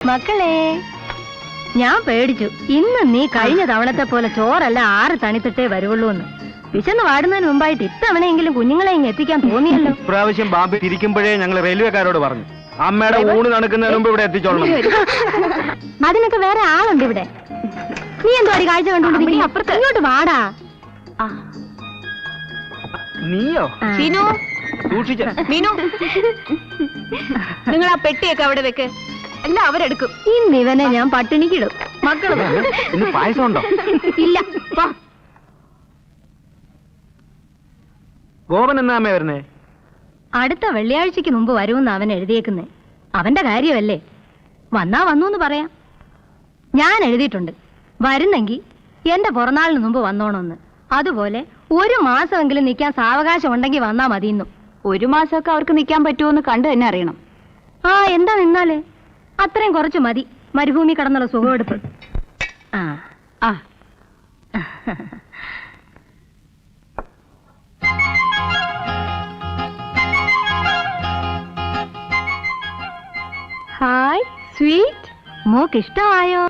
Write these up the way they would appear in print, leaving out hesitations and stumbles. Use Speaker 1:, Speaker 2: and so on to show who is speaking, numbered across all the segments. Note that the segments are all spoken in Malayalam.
Speaker 1: മക്കളെ, ഞാൻ പേടിച്ചു. ഇന്ന് നീ കഴിഞ്ഞ തവണത്തെ പോലെ ചോറല്ല 6 തണിത്തിട്ടേ വരുള്ളൂ എന്ന്. വിശന്ന് വാടുന്നതിന് മുമ്പായിട്ട് ഇത്തവണയെങ്കിലും കുഞ്ഞുങ്ങളെ ഇങ്ങ് എത്തിക്കാൻ തോന്നിയല്ലോ.
Speaker 2: ഇപ്രാവശ്യം ബാമ്പി തിരിക്കുമ്പോഴേ ഞങ്ങൾ റെയിൽവേക്കാരോട് പറഞ്ഞു, അമ്മയുടെ ഊണ് നടക്കുന്നതിന് മുമ്പ് ഇവിടെ എത്തിച്ചോളണം.
Speaker 1: അതിനൊക്കെ വേറെ ആളുണ്ട് ഇവിടെ. നീ എന്തോ ഒരു കാഴ്ച കണ്ടുകൊണ്ടിരിക്കും. അപ്പുറത്ത് ഇങ്ങോട്ട് വാടാ.
Speaker 2: നീയോ?
Speaker 3: ഷീനു,
Speaker 2: സൂക്ഷിച്ച.
Speaker 3: മീനു, നിങ്ങൾ ആ പെട്ടിയൊക്കെ അവിടെ വെക്ക്, എല്ലാം അവരെടുക്കും.
Speaker 1: ഇന്ന് ഇവനെ ഞാൻ പട്ടിണിക്കിടും.
Speaker 2: മക്കള് ഇന്ന് പായസം ഉണ്ടോ?
Speaker 1: ഇല്ല.
Speaker 2: ഗോപൻ എന്നാ അമ്മ വരുന്നേ?
Speaker 1: അടുത്ത വെള്ളിയാഴ്ചക്ക് മുമ്പ് വരുമെന്ന് അവൻ എഴുതിയേക്കുന്നേ. അവന്റെ കാര്യമല്ലേ, വന്നാ വന്നു എന്ന് പറയാം. ഞാൻ എഴുതിയിട്ടുണ്ട്, വരുന്നെങ്കിൽ എന്റെ പിറന്നാളിന് മുമ്പ് വന്നോണമെന്ന്. അതുപോലെ 1 മാസമെങ്കിലും നിൽക്കാൻ സാവകാശം ഉണ്ടെങ്കിൽ വന്നാ മതിയെന്നും.
Speaker 3: 1 മാസമൊക്കെ അവർക്ക് നിൽക്കാൻ പറ്റുമോന്ന് കണ്ടു തന്നെ അറിയണം.
Speaker 1: എന്താ നിന്നാല് അത്രയും കുറച്ച് മതി. മരുഭൂമി കടന്നുള്ള സുഖമെടുപ്പ്. Hi sweet. മോക്ക് ഇഷ്ടമായോ?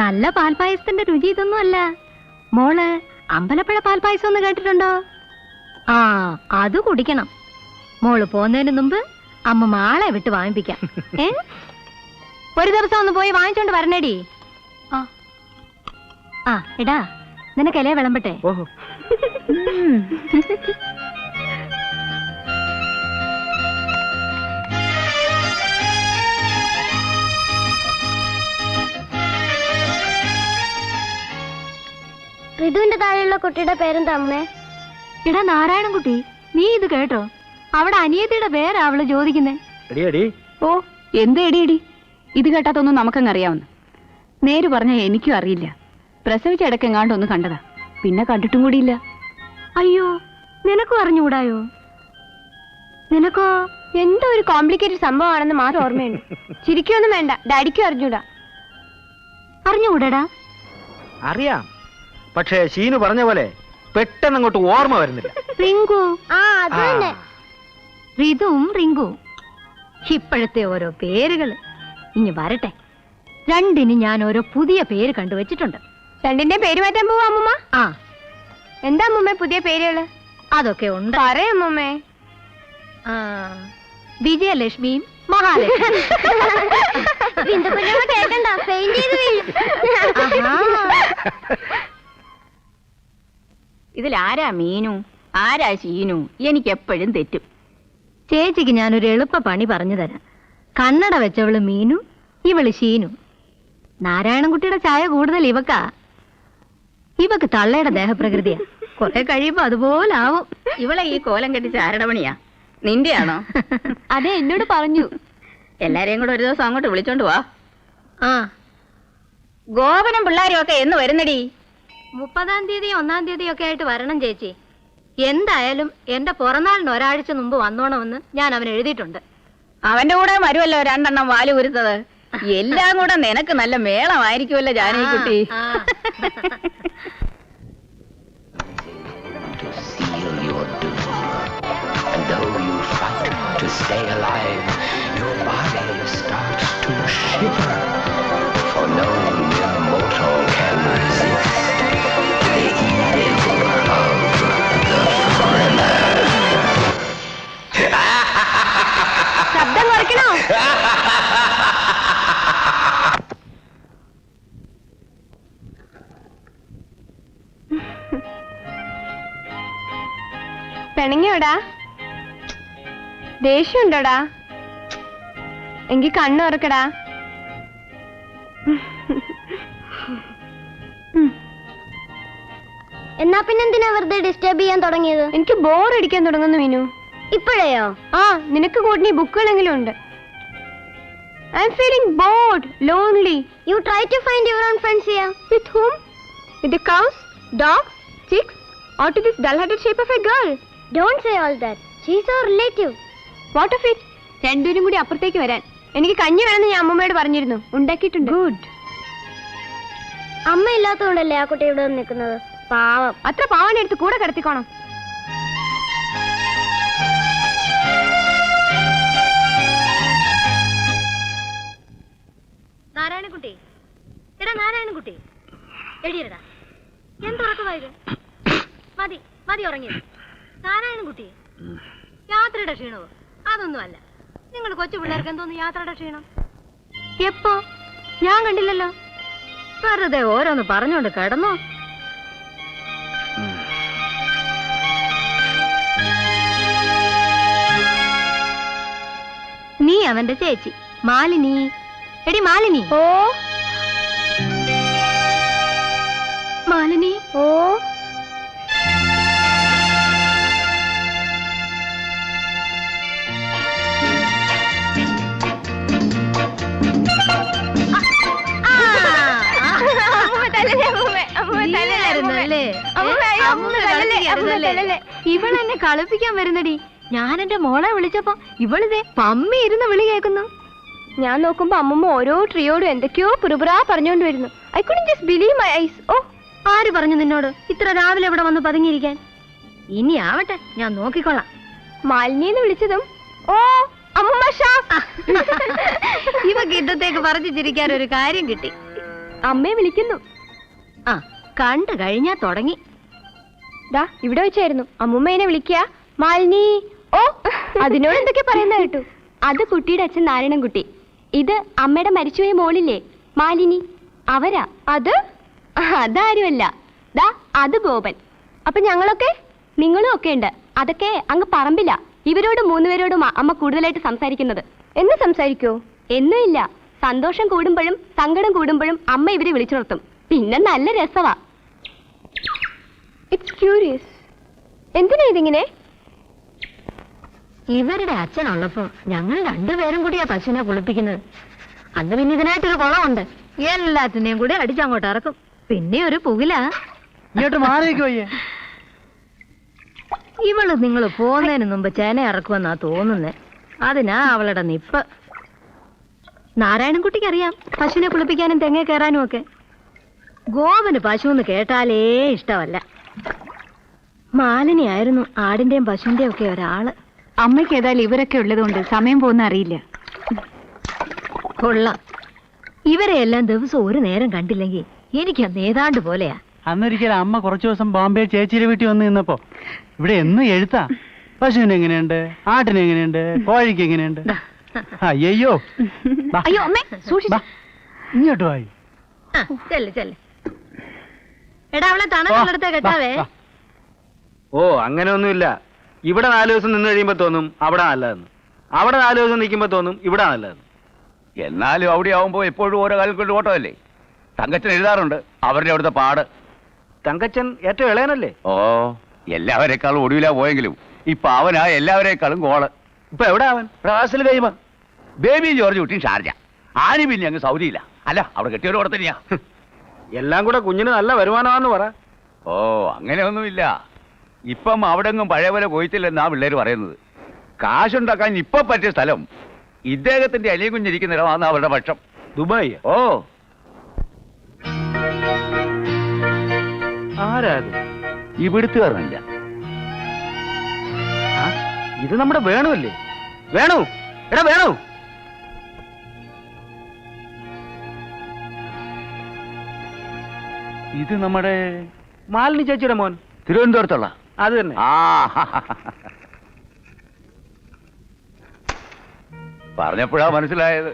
Speaker 1: നല്ല പാൽപായസത്തിന്റെ രുചി ഇതൊന്നും അല്ല. മോള് അമ്പലപ്പുഴ പാൽപായസം ഒന്ന് കേട്ടിട്ടുണ്ടോ? അത് കുടിക്കണം. മോള് പോകുന്നതിന് മുമ്പ് അമ്മ മാളെ വിട്ട് വാങ്ങിപ്പിക്കാം. ഒരു ദിവസം ഒന്ന് പോയി വാങ്ങിച്ചോണ്ട് വരണേടി. എടാ, നിനക്കല്ലേ വിളമ്പട്ടെ?
Speaker 4: ഋതുവിന്റെ താഴെയുള്ള കുട്ടിയുടെ പേരെന്താ അമ്മേ?
Speaker 1: എടാ നാരായണൻകുട്ടി, നീ ഇത് കേട്ടോ? അവിടെ അനിയത്തിയുടെ പേരാ അവള് ചോദിക്കുന്നേ.
Speaker 3: ഓ, എന്ത് എടിയടി? ഇത് കേട്ടാത്തൊന്നും നമുക്കങ്ങ് അറിയാവുന്ന. നേര് പറഞ്ഞ എനിക്കും അറിയില്ല. പ്രസവിച്ച ഇടയ്ക്കെങ്ങാണ്ട് ഒന്ന് കണ്ടതാ, പിന്നെ കണ്ടിട്ടും കൂടിയില്ല.
Speaker 1: അയ്യോ, നിനക്കും അറിഞ്ഞുകൂടായോ? നിനക്കോ?
Speaker 4: എന്തോ ഒരു കോംപ്ലിക്കേറ്റഡ് സംഭവമാണെന്ന് മാത്രം ഓർമ്മയുണ്ട്. ചിരിക്കൊന്നും വേണ്ട, ഡാഡിക്കും അറിഞ്ഞൂടാ.
Speaker 1: അറിഞ്ഞുകൂടാടാ?
Speaker 2: അറിയാം, പക്ഷേ ഷീനു പറഞ്ഞ പോലെ പെട്ടെന്ന് അങ്ങോട്ട് ഓർമ്മ വരുന്നില്ല.
Speaker 1: റിങ്കു.
Speaker 4: അത് തന്നെ.
Speaker 1: ഋതുവും റിങ്കുവും. ഇപ്പോഴത്തെ ഓരോ പേരുകൾ ഇനി വരട്ടെ. രണ്ടിന് ഞാൻ ഓരോ പുതിയ പേര് കണ്ടുവച്ചിട്ടുണ്ട്.
Speaker 4: രണ്ടിന്റെ പേര് മാറ്റാൻ പോവാ അമ്മൂമ്മ? എന്താ അമ്മൂമ്മ പുതിയ പേരുകള്?
Speaker 1: അതൊക്കെ ഉണ്ട്.
Speaker 4: പറയാം അമ്മൂമ്മേ.
Speaker 1: വിജയലക്ഷ്മിയും മഹാലക്ഷ്മി.
Speaker 3: ഇതിലാരാ മീനു, ആരാ ഷീനു? എനിക്ക് എപ്പോഴും തെറ്റും.
Speaker 1: ചേച്ചിക്ക് ഞാനൊരു എളുപ്പ പണി പറഞ്ഞു തരാം. കണ്ണട വെച്ചവള് മീനു, ഇവള് ഷീനു. നാരായണൻകുട്ടിയുടെ ചായ കൂടുതൽ ഇവക്കാ. ഇവക്ക് തള്ളയുടെ ദേഹപ്രകൃതിയാ. കുറെ കഴിയുമ്പോ അതുപോലാവും.
Speaker 3: ഇവളെ ഈ കോലം കെട്ടി ചാരടമണിയാ നിന്റെയാണോ?
Speaker 4: അതെ, എന്നോട് പറഞ്ഞു.
Speaker 3: എല്ലാരെയും കൂടെ ഒരു ദിവസം അങ്ങോട്ട് വിളിച്ചോണ്ട് വാ.
Speaker 1: ഗോപനും
Speaker 3: പിള്ളേരും ഒക്കെ എന്ന് വരുന്നടി?
Speaker 1: 30-ാം തീയതി 1-ാം തീയതി ഒക്കെ ആയിട്ട് വരണം ചേച്ചി. എന്തായാലും എന്റെ പിറന്നാളിന് ഒരാഴ്ച മുമ്പ് വന്നോണമെന്ന് ഞാൻ അവൻ എഴുതിയിട്ടുണ്ട്.
Speaker 3: അവന്റെ കൂടെ വരുമല്ലോ 2 എണ്ണം വാല് കുരുത്തത്. എല്ലാം കൂടെ നിനക്ക് നല്ല മേളമായിരിക്കുമല്ലോ ജാനകിക്കുട്ടി.
Speaker 4: ശബ്ദം കുറയ്ക്കണോ? പിണങ്ങിയോടാ? ദേഷ്യമുണ്ടോടാ? എങ്കിൽ കണ്ണു തുറക്കടാ.
Speaker 5: എന്നാ പിന്നെന്തിനാ വെറുതെ ഡിസ്റ്റർബ് ചെയ്യാൻ തുടങ്ങിയത്?
Speaker 4: എനിക്ക് ബോർ അടിക്കാൻ തുടങ്ങുന്നു മീനു.
Speaker 5: ഇപ്പോഴേയോ?
Speaker 4: നിനക്ക് കൂടി ബുക്കുകളെങ്കിലും ഉണ്ട്. I M feeling board, lonely.
Speaker 5: You try to find your own friends here.
Speaker 4: With whom? With the cows, dogs, chicks, or to this dull-headed shape of a girl?
Speaker 5: Don't say all that. She's our relative.
Speaker 4: What of it? രണ്ടുപേരും കൂടി അപ്പുറത്തേക്ക് വരാൻ. എനിക്ക് കഞ്ഞി വേണമെന്ന് ഞാൻ അമ്മമ്മയോട് പറഞ്ഞിരുന്നു. ഉണ്ടാക്കിയിട്ടുണ്ട്.
Speaker 1: ഗുഡ്.
Speaker 5: അമ്മ ഇല്ലാത്തതുകൊണ്ടല്ലേ ആ കുട്ടി ഇവിടെ നിൽക്കുന്നത്. പാവം.
Speaker 4: അത്ര പാവനെ എടുത്ത് കൂടെ കിടത്തിക്കോണം.
Speaker 1: നാരായണൻകുട്ടി, എടാ നാരായണൻകുട്ടി, എടിയടാ, എന്തുറക്കമായത്? മതി മതി ഉറങ്ങിയത്. നാരായണൻകുട്ടി, യാത്രയുടെ ക്ഷീണമോ? അതൊന്നും അല്ല. നിങ്ങൾ കൊച്ചു പിള്ളേർക്ക് എന്തോന്ന് യാത്രയുടെ ക്ഷീണം? എപ്പോ? ഞാൻ കണ്ടില്ലല്ലോ. വെറുതെ ഓരോന്ന് പറഞ്ഞോണ്ട് കിടന്നോ. നീ അവന്റെ ചേച്ചി മാലിനി. എടി മാലിനി.
Speaker 4: ഓ
Speaker 1: മാലിനി.
Speaker 4: ഓ
Speaker 1: ഇവളെന്നെ കളിപ്പിക്കാൻ വരുന്നടി. ഞാൻ എന്റെ മോളെ വിളിച്ചപ്പോ ഇവളിതേ പമ്മി ഇരുന്ന് വിളി കേൾക്കുന്നു.
Speaker 4: ഞാൻ നോക്കുമ്പോ അമ്മമ്മ ഓരോ ട്രീയോടും എന്തൊക്കെയോ പുറപുറാ പറഞ്ഞോണ്ട് വരുന്നു. I couldn't just believe my eyes. ഓ,
Speaker 1: ആര് പറഞ്ഞു നിന്നോട് ഇത്ര രാവിലെ ഇവിടെ വന്ന് പതുങ്ങിയിരിക്കാൻ? ഇനി ആവട്ടെ, ഞാൻ നോക്കിക്കൊള്ളാം.
Speaker 4: മാലിനിന്ന് വിളിച്ചതും ഓ അമ്മമ്മ
Speaker 1: ഇവ കിട്ടത്തേക്ക് പറഞ്ഞു ചിരിക്കാൻ ഒരു കാര്യം കിട്ടി.
Speaker 4: അമ്മയെ വിളിക്കുന്നു.
Speaker 1: ആ, കണ്ടു കഴിഞ്ഞാ തുടങ്ങി.
Speaker 4: ദാ ഇവിടെ വെച്ചായിരുന്നു അമ്മൂമ്മേനെ വിളിക്കുക. മാലിനി. ഓ, അതിനോട് എന്തൊക്കെ പറയുന്ന കേട്ടു. അത് കുട്ടിയുടെ അച്ഛൻ നാരായണൻകുട്ടി. ഇത് അമ്മയുടെ മരിച്ചുപോയ മോളില്ലേ മാലിനി, അവരാ. അതാരുമല്ല. ദാ അത് ഗോപൻ. അപ്പൊ ഞങ്ങളൊക്കെ, നിങ്ങളും ഒക്കെ ഉണ്ട്. അതൊക്കെ അങ്ങ് പറമ്പില്ല. ഇവരോട് മൂന്നുപേരോടും അമ്മ കൂടുതലായിട്ട് സംസാരിക്കുന്നത്. എന്ന് സംസാരിക്കോ? എന്നും ഇല്ല. സന്തോഷം കൂടുമ്പോഴും സങ്കടം കൂടുമ്പോഴും അമ്മ ഇവരെ വിളിച്ചുണർത്തും. പിന്നെ നല്ല രസവാ. It's curious. എന്തിനാ ഇതിങ്ങനെ?
Speaker 1: ഇവരുടെ അച്ഛനുള്ളപ്പോ ഞങ്ങൾ രണ്ടുപേരും കൂടിയാ പശുവിനെ കുളിപ്പിക്കുന്നത്. അന്ന് പിന്നെ ഇതിനായിട്ടൊരു കുളമുണ്ട്. എല്ലാത്തിനെയും കൂടി അടിച്ചങ്ങോട്ട് ഇറക്കും. പിന്നെ ഒരു പുകില.
Speaker 2: ഇങ്ങോട്ട് മാറിയേക്ക് വയ്യേ.
Speaker 1: ഇവള് നിങ്ങൾ പോകുന്നതിന് മുമ്പ് ചേന ഇറക്കുമെന്നാ തോന്നുന്നേ. അതിനാ അവളുടെ നിപ്പ്. നാരായണൻകുട്ടിക്ക് അറിയാം പശുവിനെ കുളിപ്പിക്കാനും തെങ്ങ കയറാനും ഒക്കെ. ഗോവന് പശുവെന്ന് കേട്ടാലേ ഇഷ്ടമല്ല. മാലിനിയായിരുന്നു ആടിന്റെയും പശുവിന്റെയും ഒക്കെ ഒരാള്.
Speaker 3: അമ്മയ്ക്ക് ഏതായാലും ഇവരൊക്കെ ഉള്ളതുകൊണ്ട് സമയം പോകുന്ന അറിയില്ല.
Speaker 1: കൊള്ളാം. ഇവരെ എല്ലാം ദിവസം ഒരു നേരം കണ്ടില്ലെങ്കിൽ എനിക്ക് ഏതാണ്ട് പോലെയാ.
Speaker 6: അന്നൊരിക്കലും അമ്മ കുറച്ചു ദിവസം ബോംബെ ചേച്ചിയുടെ വീട്ടിൽ വന്ന് നിന്നപ്പോ ഇവിടെ എന്നും എഴുത്താ. പശുവിന് എങ്ങനെയുണ്ട്, ആട്ടിന് എങ്ങനെയുണ്ട്, കോഴിക്ക് എങ്ങനെയുണ്ട്. അയ്യോ
Speaker 3: അയ്യോ അമ്മേ, സൂക്ഷിച്ചു.
Speaker 6: ഇങ്ങോട്ട് വായി.
Speaker 1: ചെല്ല് ചെല്ല്. എടാ അവളെ തണലെടുത്ത കേട്ടാവേ.
Speaker 2: ഓ, അങ്ങനെയൊന്നുമില്ല. ഇവിടെ 4 ദിവസം നിന്ന് കഴിയുമ്പോ തോന്നും അവിടെ നല്ലതെന്ന്. അവിടെ 4 ദിവസം നിൽക്കുമ്പോ തോന്നും ഇവിടെ നല്ലതെന്ന്.
Speaker 7: എന്നാലും അവിടെ ആവുമ്പോ എപ്പോഴും ഓരോ കാൽക്കുലേറ്റ് ഓട്ടമല്ലേ. തങ്കച്ചൻ എഴുതാറുണ്ട് അവരുടെ അവിടുത്തെ പാട്.
Speaker 2: തങ്കച്ചൻ ഏറ്റവും ഇളയനല്ലേ?
Speaker 7: ഓ, എല്ലാവരെക്കാളും ഒടുവിലാ പോയെങ്കിലും ഇപ്പൊ അവനാ എല്ലാവരെക്കാളും ഗോള്.
Speaker 2: ഇപ്പൊ എവിടെ അവൻ?
Speaker 7: പ്രവാസിൽ കഴിയുമ്പോ ബേബി ജോർജ് കുട്ടി ഷാർജ, ആനി പിന്നെ അങ്ങ് സൗദിയില്ല. അല്ല, അവിടെ കെട്ടിയവരും അവിടെ തന്നെയാ.
Speaker 2: എല്ലാം കൂടെ കുഞ്ഞിന് നല്ല വരുമാനമാണെന്ന് പറ.
Speaker 7: ഓ, അങ്ങനെയൊന്നുമില്ല. ഇപ്പം അവിടെങ്ങും പഴയ പോലെ പോയിട്ടില്ലെന്നാ പിള്ളേര് പറയുന്നത്. കാശുണ്ടാക്കാൻ ഇപ്പൊ പറ്റിയ സ്ഥലം ഇദ്ദേഹത്തിന്റെ അലിയും കുഞ്ഞിരിക്കുന്ന ഇടമാണെന്ന് അവരുടെ പക്ഷം.
Speaker 2: ദുബായ്?
Speaker 7: ഓ,
Speaker 2: ആരാ അത്?
Speaker 7: ഇവിടുത്തുകാരനല്ല.
Speaker 2: ഇത് നമ്മുടെ വേണുവല്ലേ? വേണു, എടാ വേണു.
Speaker 7: ഇത് നമ്മുടെ
Speaker 2: മാലിനി ചേച്ചിയുടെ മോൻ.
Speaker 7: തിരുവനന്തപുരത്തുള്ള
Speaker 2: അത് തന്നെ.
Speaker 7: ആ, പറഞ്ഞപ്പോഴാ മനസ്സിലായത്.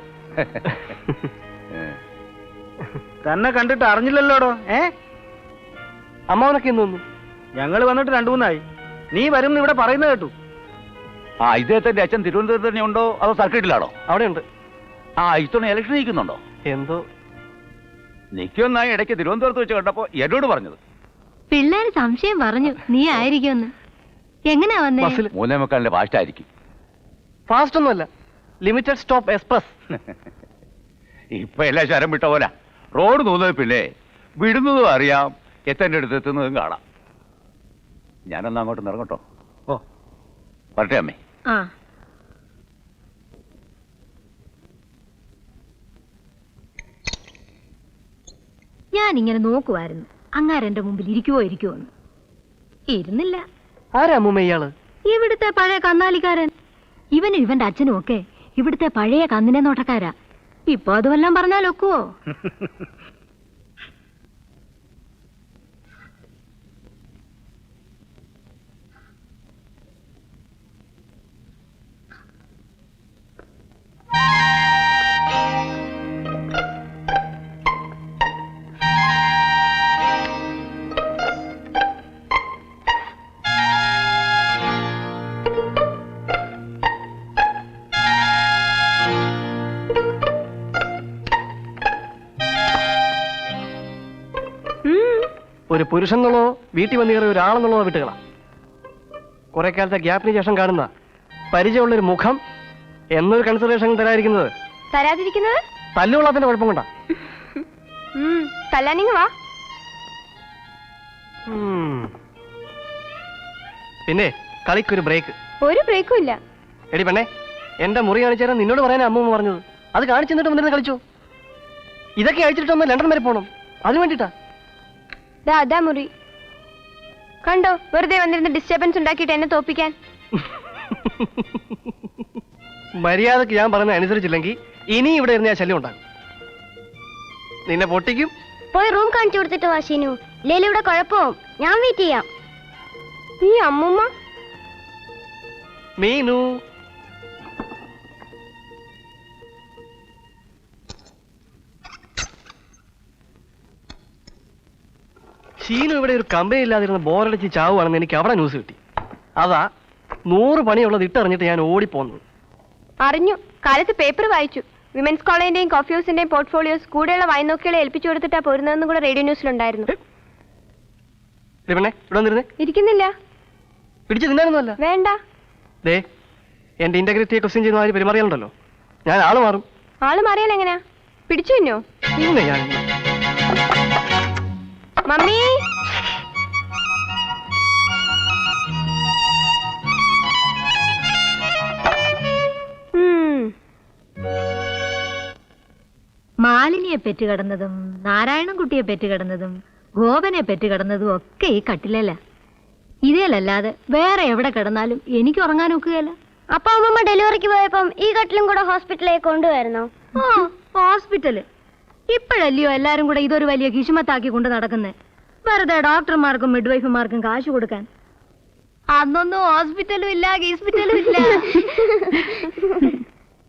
Speaker 2: തന്നെ കണ്ടിട്ട് അറിഞ്ഞില്ലല്ലോടോ.
Speaker 6: അമ്മാവനൊക്കെ എന്ന് തോന്നുന്നു.
Speaker 2: ഞങ്ങൾ വന്നിട്ട് 2-3 നായി. നീ വരും ഇവിടെ പറയുന്നത് കേട്ടു.
Speaker 7: ആ, ഇദ്ദേഹത്തിന്റെ അച്ഛൻ തിരുവനന്തപുരത്ത് തന്നെ ഉണ്ടോ അതോ സർക്കിട്ടിലാണോ?
Speaker 6: അവിടെ ഉണ്ട്.
Speaker 7: ആ, ഇത്തവണ ഇലക്ഷൻ നിൽക്കുന്നുണ്ടോ?
Speaker 6: എന്തോ
Speaker 7: നിൽക്കുമെന്നായി ഇടയ്ക്ക് തിരുവനന്തപുരത്ത് വെച്ച് കണ്ടപ്പോ എന്നോട് പറഞ്ഞത്.
Speaker 1: പിള്ളേര് സംശയം പറഞ്ഞു നീ ആയിരിക്കുമെന്ന്. എങ്ങനെയാ വന്നേ?
Speaker 7: 3:45 ഫാസ്റ്റ് ആയിരിക്കും.
Speaker 6: ഫാസ്റ്റ് ഒന്നുമല്ല, ലിമിറ്റഡ് സ്റ്റോപ്പ് എക്സ്പ്രസ്.
Speaker 7: ഇപ്പൊ എല്ലാം ശരം വിട്ട പോലെ. റോഡ് തോന്നുന്നത് പിന്നെ വിടുന്നതും അറിയാം, എത്തേണ്ട അടുത്ത് എത്തുന്നതും കാണാം. ഞാനൊന്ന് അങ്ങോട്ട് ഇറങ്ങട്ടോ.
Speaker 2: ഓ,
Speaker 7: വരട്ടെ അമ്മേ.
Speaker 1: ആ, ഞാനിങ്ങനെ നോക്കുമായിരുന്നു അങ്ങാരെന്റെ മുമ്പിൽ ഇരിക്കുവോ എന്ന്. ഇരുന്നില്ല.
Speaker 6: ആരാ അമ്മൂമ്മ ഇയാള്?
Speaker 1: ഇവിടുത്തെ പഴയ കന്നാലിക്കാരൻ. ഇവനും ഇവന്റെ അച്ഛനും ഒക്കെ ഇവിടുത്തെ പഴയ കന്നിനെ നോട്ടക്കാരാ. ഇപ്പൊ അത് വല്ലതും പറഞ്ഞാൽ ഒക്കുവോ?
Speaker 8: ഒരു പുരുഷൻ എന്നുള്ളോ വീട്ടിൽ വന്നു കയറിയ ഒരാളെന്നുള്ളതോ വിട്ടുകളാ. കുറെ കാലത്തെ ഗ്യാപ്പിന് ശേഷം കാണുന്ന പരിചയമുള്ളൊരു മുഖം എന്നൊരു കൺസിഡറേഷൻ തരാതിരിക്കുന്നത് തല്ലുകൊള്ളാത്തിന്റെ കുഴപ്പം കൊണ്ടാ.
Speaker 4: വാ.
Speaker 8: പിന്നെ കളിക്കൊരു ബ്രേക്ക്.
Speaker 4: ഒരു ബ്രേക്കും ഇല്ല.
Speaker 8: എടി പെണ്ണെ, എന്റെ മുറി കാണിച്ചാൽ നിന്നോട് പറയാനാ അമ്മൂമ്മ പറഞ്ഞത്. അത് കാണിച്ചെന്നിട്ട് മുന്നിൽ കളിച്ചു. ഇതൊക്കെ അഴിച്ചിട്ടൊന്ന് ലണ്ടൻ വരെ പോകണം. അതിന് വേണ്ടിട്ടാ.
Speaker 4: അതാ മുറി കണ്ടോ, വെറുതെ വന്നിരുന്ന ഡിസ്റ്റർബൻസ് ഉണ്ടാക്കിയിട്ട് എന്നെ തോപ്പിക്കാൻ.
Speaker 8: മര്യാദക്ക് ഞാൻ പറയുന്നത് അനുസരിച്ചില്ലെങ്കിൽ ഇനി ഇവിടെ ഇരുന്ന് ഞാൻ ശല്യം ഉണ്ടാകും. നിന്നെ പൊട്ടിക്കും.
Speaker 5: പോയി റൂം കാണിച്ചു കൊടുത്തിട്ട് വാ ഷീനു. ഇല്ലേലും ഇവിടെ കുഴപ്പമാവും. ഞാൻ വെയിറ്റ് ചെയ്യാം.
Speaker 4: ഈ അമ്മൂമ്മ
Speaker 8: മീനു. ഷീനു ഇവിടെ ഒരു കമ്പനി ഇല്ലാതിരുന്ന ബോറടിച്ച് ചാവുകയാണെന്ന് എനിക്ക് അവിടെ ന്യൂസ് കിട്ടി. അതാ 100 പണിയുള്ളത് ഇട്ടറിഞ്ഞിട്ട് ഞാൻ ഓടിപ്പോന്നത്.
Speaker 4: അറിഞ്ഞു. കാലത്ത് പേപ്പർ വായിച്ചു. വിമൻസ് കോളേജിന്റെയും കോഫി ഹൗസിന്റെയും പോർട്ട്ഫോളിയോസ് കൂടെയുള്ള വായ്നോക്കികളെ ഏൽപ്പിച്ചു കൊടുത്തിട്ടാ പോരുന്നതെന്നും കൂടെ റേഡിയോ ന്യൂസിലുണ്ടായിരുന്നു. ഇരിക്കുന്നില്ല.
Speaker 8: പിടിച്ചു തിന്നാനൊന്നുമല്ല.
Speaker 4: വേണ്ട.
Speaker 8: ദേ, എന്റെ ഇന്റഗ്രിറ്റിയെ ക്വസ്റ്റ്യൻ ചെയ്യുന്ന മാതിരി പെരുമാറിയാലുണ്ടല്ലോ, ഞാൻ ആള് മാറും.
Speaker 4: ആള് മാറിയാൽ എങ്ങനെയാ? പിടിച്ചു തിന്നോ?
Speaker 8: പിന്നെ ഞാൻ
Speaker 4: മമ്മി
Speaker 1: മാലിനിയെ പെറ്റുകിടന്നതും നാരായണൻകുട്ടിയെ പെറ്റുകിടന്നതും ഗോപനെ പെറ്റുകിടന്നതും ഒക്കെ ഈ കട്ടിലല്ല. ഇതേലല്ലാതെ വേറെ എവിടെ കിടന്നാലും എനിക്ക് ഉറങ്ങാൻ ഒക്കുകയല്ല.
Speaker 5: അപ്പൊ അമ്മമ്മ ഡെലിവറിക്ക് പോയപ്പം ഈ കട്ടിലും കൂടെ ഹോസ്പിറ്റലിലേക്ക് കൊണ്ടുവരുന്നോ?
Speaker 1: ഹോസ്പിറ്റല് ഇപ്പോഴല്ലയോ എല്ലാരും കൂടെ ഇതൊരു വലിയ കിശുമത്താക്കി കൊണ്ട് നടക്കുന്നത്. വെറുതെ ഡോക്ടർമാർക്കും മിഡ്വൈഫുമാർക്കും കാശ് കൊടുക്കാൻ. അന്നൊന്നും ഹോസ്പിറ്റലും ഇല്ല, ഹോസ്പിറ്റലും ഇല്ല.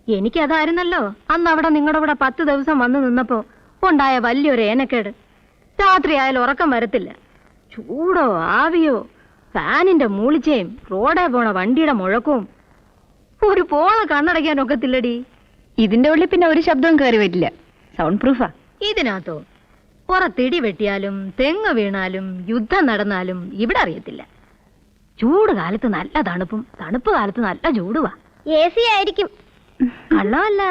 Speaker 1: എനിക്കതായിരുന്നല്ലോ അന്ന് അവിടെ നിങ്ങളുടെ കൂടെ 10 ദിവസം വന്നു നിന്നപ്പോ ഉണ്ടായ വലിയൊരു ഏനക്കേട്. രാത്രിയായാലും ഉറക്കം വരത്തില്ല. ചൂടോ ആവിയോ, ഫാനിന്റെ മൂളിച്ചയും റോഡേ പോണ വണ്ടിയുടെ മുഴക്കവും. ഒരു പോള കണ്ണടയ്ക്കാൻ ഒക്കത്തില്ലടി.
Speaker 3: ഇതിന്റെ ഉള്ളിൽ പിന്നെ ഒരു ശബ്ദവും കയറി വരില്ല. സൗണ്ട് പ്രൂഫാ.
Speaker 1: ഇതിനകത്തോ പുറത്തിടി വെട്ടിയാലും തെങ്ങ് വീണാലും യുദ്ധം നടന്നാലും ഇവിടെ അറിയത്തില്ല. ചൂട് കാലത്ത് നല്ല തണുപ്പും തണുപ്പ് കാലത്ത് നല്ല ചൂടുവാ.
Speaker 5: AC ആയിരിക്കും.
Speaker 1: കള്ളമല്ല.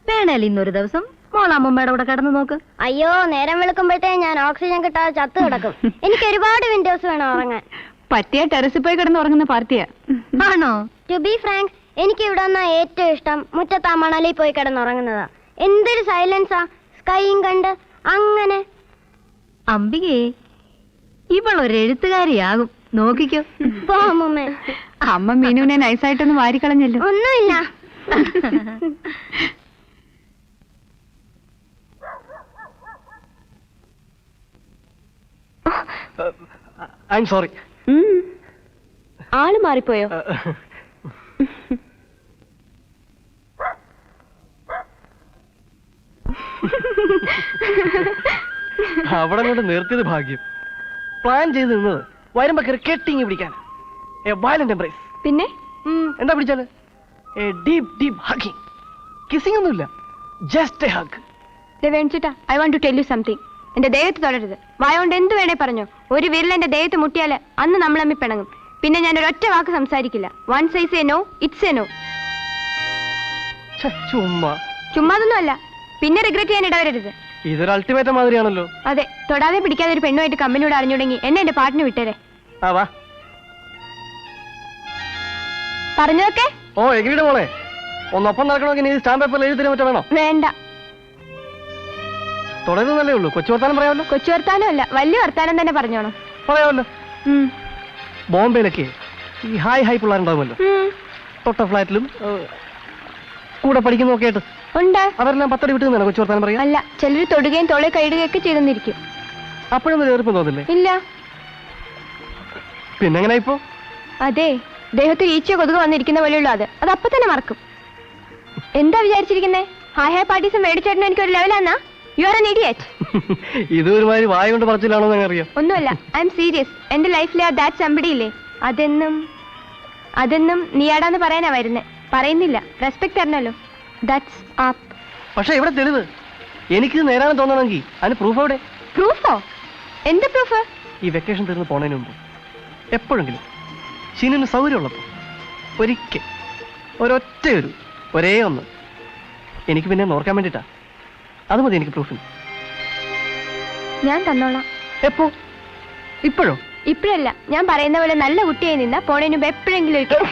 Speaker 1: വേണേൽ ഇന്നൊരു ദിവസം മോളമ്മമ്മയുടെ കൂടെ കിടന്നു നോക്ക്.
Speaker 5: അയ്യോ, നേരം വെളുക്കുമ്പോഴത്തേ ഞാൻ ഓക്സിജൻ കിട്ടാതെ ചത്തു കിടക്കും. എനിക്ക് ഒരുപാട് വിൻഡോസ് വേണം ഉറങ്ങാൻ.
Speaker 3: പറ്റിയ ടെറസിൽ പോയി കിടന്ന് ഉറങ്ങുന്ന പാർട്ടിയാ.
Speaker 1: ആണോ?
Speaker 5: ടു ബി ഫ്രാങ്ക്, എനിക്ക് ഇവിടെ വന്നാ ഏറ്റവും ഇഷ്ടം മുറ്റത്താ മണലിൽ പോയി കിടന്നുറങ്ങുന്നതാ. എന്തൊരു സൈലൻസാ, സ്കൈയും കണ്ട് അങ്ങനെ.
Speaker 1: അംബികേ, ഇവളൊരു എഴുത്തുകാരിയാകും. നോക്കിക്കോ.
Speaker 5: പോ അമ്മൂമ്മേ.
Speaker 3: അമ്മ മീനുവിനെ നൈസായിട്ടൊന്ന് വാരിക്കളഞ്ഞല്ലോ.
Speaker 5: ഒന്നുമില്ല.
Speaker 8: I am sorry.
Speaker 4: ആള് മാറിപ്പോയോ?
Speaker 8: അവിടെ കൊണ്ട് നിർത്തിയത് ഭാഗ്യം. പ്ലാൻ ചെയ്ത് നിന്നത് വരുമ്പോ കെട്ടിങ് പിടിക്കാൻ. A violent embrace.
Speaker 4: പിന്നെ
Speaker 8: എന്താ പിടിച്ചാല്? A deep deep hugging. Kissing ഒന്നുമില്ല, ജസ്റ്റ് എ ഹഗ്.
Speaker 4: വേണിച്ചിട്ടാ, I want to tell you something. എന്റെ ദേഹത്ത് തൊടരുത്. വായോണ്ട് എന്ത് വേണേ പറഞ്ഞോ. ഒരു വിരൽ എന്റെ ദേഹത്ത് മുട്ടിയാല് അന്ന് നമ്മൾ തമ്മിൽ പിണങ്ങും. പിന്നെ ഞാൻ ഒരൊറ്റ വാക്ക് സംസാരിക്കില്ല. Once I say no, it's a no.
Speaker 8: ചുമ്മാ
Speaker 4: ചുമ്മാതൊന്നും അല്ല. പിന്നെ റിഗ്രറ്റ് ചെയ്യാൻ ഇടവരരുത്.
Speaker 8: ഇതൊരു അൾട്ടിമേറ്റം മാതിരിയാണല്ലോ.
Speaker 4: അതെ, തൊടാതെ പിടിക്കാതെ ഒരു പെണ്ണുമായിട്ട് കമ്പനിയോട് അറിഞ്ഞുടങ്ങി എന്നെ എന്റെ പാട്ടിന് വിട്ടേരെ.
Speaker 8: വാ.
Speaker 4: പറഞ്ഞതൊക്കെ
Speaker 8: ഓ എഗ്രീഡ് മോളെ. ഒന്നൊപ്പം നടക്കണമെങ്കിൽ നീ സ്റ്റാമ്പ് പേപ്പറിൽ എഴുതി തരാൻ വേണോ?
Speaker 4: വേണ്ട.
Speaker 8: തുടരുന്നല്ലേ ഉള്ളൂ. കൊച്ചു വർത്താനം പറയാമല്ലോ.
Speaker 4: കൊച്ചു വർത്താനം അല്ല, വലിയ വർത്താനം തന്നെ പറഞ്ഞോണം.
Speaker 8: പറയാമല്ലോ. ബോംബെയിലൊക്കെ ഈ ഹൈ പിള്ളേരുണ്ടാവുമല്ലോ. തൊട്ട ഫ്ലാറ്റിലും കൂടെ പഠിക്കുന്നതൊക്കെ ആയിട്ട്
Speaker 4: ഉണ്ട്.
Speaker 8: അവരെല്ലാം 10 അടി വിട്ട് നിന്നാണ് കൊച്ചു വർത്താനം പറയാ.
Speaker 4: അല്ല, ചിലർ തൊടുകയും തോളെ കൈയിടുകയൊക്കെ ചെയ്തെന്നിരിക്കും.
Speaker 8: അപ്പോഴൊന്നും എതിർപ്പം തോന്നില്ലേ?
Speaker 4: ഇല്ല.
Speaker 8: പിന്നെങ്ങനെ ഇപ്പോ?
Speaker 4: അതെ, ദേഹത്ത് ഈച്ച കൊതുക് വന്നിരിക്കുന്ന പോലെയുള്ള അത് അപ്പൊ തന്നെ മറക്കും. എന്താ വിചാരിച്ചിരിക്കുന്നേ? ഹായ് ഹായ് പാർട്ടീസും മേടിച്ചേട്ടനും എനിക്കൊരു ലെവലാന്നാ? You are an idiot.
Speaker 8: ഇത് ഒരുമാതിരി വായ കൊണ്ട് പറച്ചിലാണോ എന്ന് അറിയാം.
Speaker 4: ഒന്നുമല്ല, ഐ എം സീരിയസ്. എന്റെ ലൈഫിലെ ആ ദാറ്റ് സംബഡി ഇല്ലേ, അതെന്നും നീയാടാന്ന് പറയാനാ വരുന്നേ. പറയുന്നില്ല, റെസ്പെക്ട് തരണല്ലോ. That's app.
Speaker 8: പക്ഷെ ഇവിടെ തെളിവ്. എനിക്കിത് നേരാണെന്ന് തോന്നണമെങ്കിൽ അതിന് പ്രൂഫ് എവിടെ?
Speaker 4: പ്രൂഫോ? എന്ത് പ്രൂഫ്?
Speaker 8: ഈ വെക്കേഷൻ തീർന്ന് പോണതിന് മുമ്പ് എപ്പോഴെങ്കിലും ഷീനിന് സൗകര്യമുള്ളപ്പോൾ ഒരിക്കൽ ഒരേ ഒന്ന് എനിക്ക് പിന്നെ ഓർക്കാൻ വേണ്ടിട്ടാ. അത് മതി എനിക്ക് പ്രൂഫിന്.
Speaker 4: ഞാൻ തന്നോളാം.
Speaker 8: എപ്പോ? ഇപ്പോഴോ?
Speaker 4: ഇപ്പോഴല്ല, ഞാൻ പറയുന്ന പോലെ നല്ല കുട്ടിയായി നിന്നാ പോണതിന് മുമ്പ് എപ്പോഴെങ്കിലും ഒരിക്കൽ.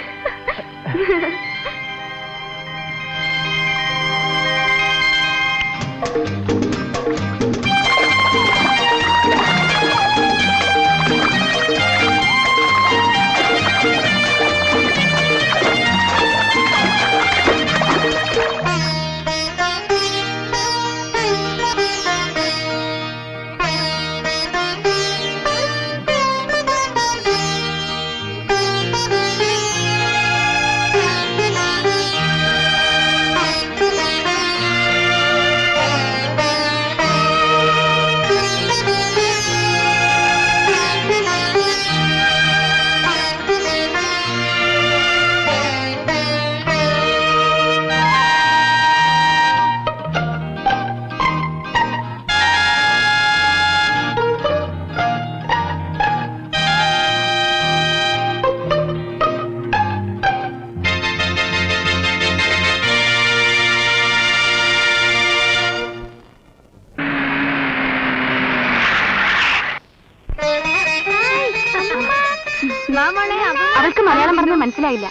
Speaker 3: അവൾക്ക് മലയാളം പറഞ്ഞാൽ മനസ്സിലായില്ല.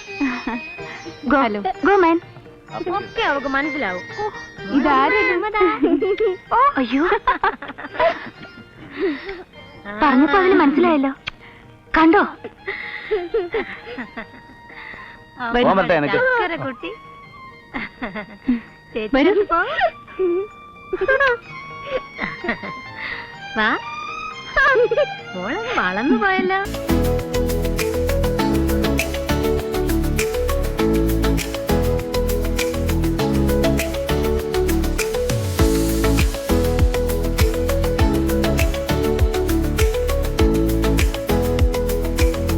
Speaker 1: ഒക്കെ അവൾക്ക് മനസ്സിലാവും.
Speaker 3: അയ്യോ, പറഞ്ഞപ്പോ അവന് മനസ്സിലായല്ലോ. കണ്ടോ?
Speaker 1: കുട്ടി
Speaker 3: വരൂ.
Speaker 1: വാ, മോളെ വളർന്നു പോയല്ലോ.